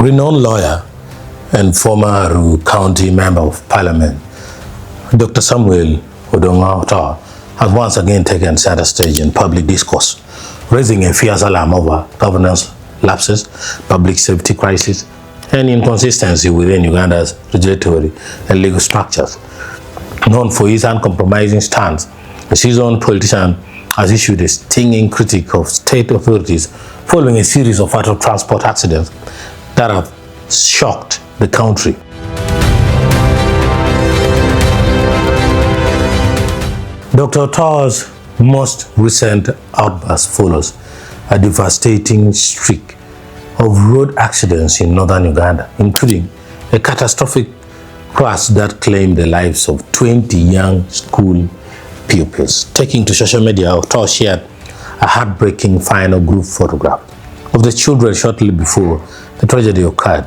Renowned lawyer and former Aru County Member of Parliament, Dr. Samuel Odonga Otto, has once again taken center stage in public discourse, raising a fierce alarm over governance lapses, public safety crisis, and inconsistency within Uganda's regulatory and legal structures. Known for his uncompromising stance, the seasoned politician has issued a stinging critique of state authorities following a series of fatal transport accidents that have shocked the country. Dr. Otto's most recent outburst follows a devastating streak of road accidents in northern Uganda, including a catastrophic crash that claimed the lives of 20 young school pupils. Taking to social media, Otto shared a heartbreaking final group photograph of the children shortly before the tragedy occurred.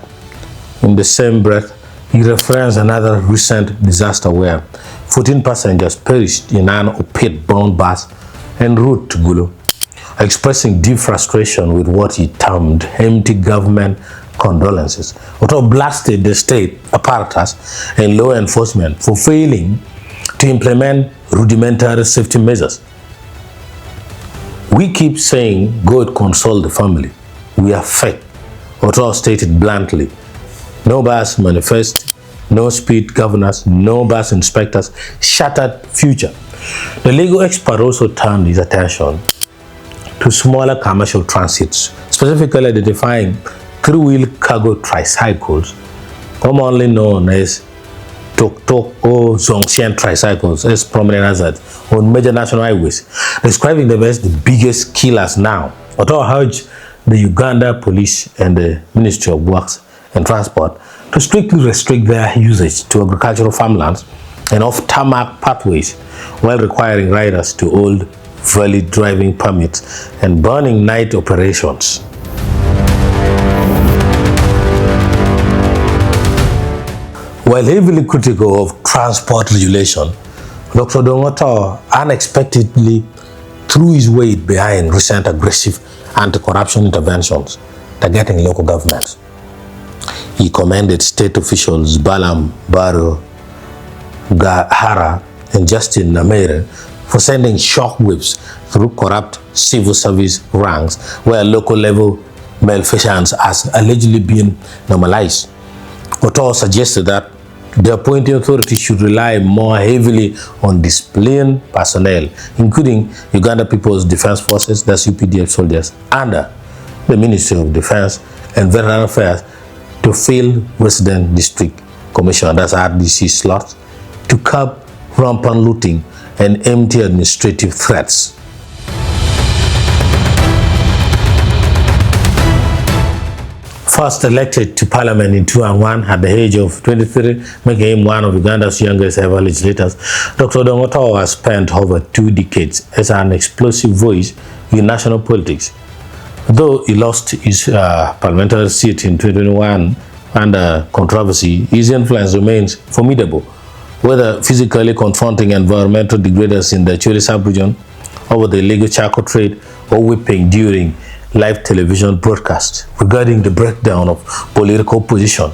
In the same breath, he referenced another recent disaster where 14 passengers perished in an opiate-bound bus en route to Gulu, expressing deep frustration with what he termed empty government condolences. Otto blasted the state apparatus and law enforcement for failing to implement rudimentary safety measures. "We keep saying God console the family. We are fake," Otto stated bluntly. No bus manifest, no speed governors, no bus inspectors, shattered future. The legal expert also turned his attention to smaller commercial transits, specifically identifying three-wheel cargo tricycles, commonly known as tuk-tuk or Zhongshan tricycles, as prominent hazards on major national highways, describing them as the biggest killers now. Otto urged the Uganda police and the Ministry of Works and Transport to strictly restrict their usage to agricultural farmlands and off-tarmac pathways, while requiring riders to hold valid driving permits and banning night operations. While heavily critical of transport regulation, Dr. Odonga unexpectedly threw his weight behind recent aggressive anti-corruption interventions targeting local governments. He commended state officials Balam Baro Gahara and Justin Namere for sending shockwaves through corrupt civil service ranks where local level malfeasance has allegedly been normalized. Otto suggested that the appointing authority should rely more heavily on disciplined personnel, including Uganda People's Defense Forces, that's UPDF soldiers, under the Ministry of Defense and Veteran Affairs, to fill resident district commission, that's RDC slots, to curb rampant looting and empty administrative threats. First elected to parliament in 2001 at the age of 23, making him one of Uganda's youngest ever legislators, Dr. Odonga has spent over 2 decades as an explosive voice in national politics. Though he lost his parliamentary seat in 2021 under controversy, his influence remains formidable, whether physically confronting environmental degraders in the Acholi sub-region over the illegal charcoal trade or whipping during live television broadcasts regarding the breakdown of political opposition.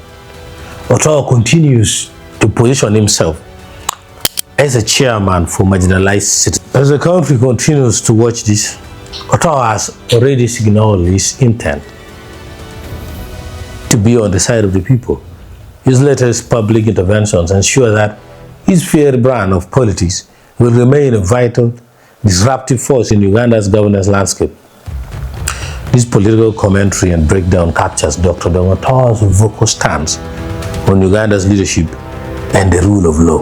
Otto continues to position himself as a chairman for marginalized citizens. As the country continues to watch this, Otto has already signaled his intent to be on the side of the people. His latest public interventions ensure that his fair brand of politics will remain a vital, disruptive force in Uganda's governance landscape. This political commentary and breakdown captures Dr. Odonga's vocal stance on Uganda's leadership and the rule of law.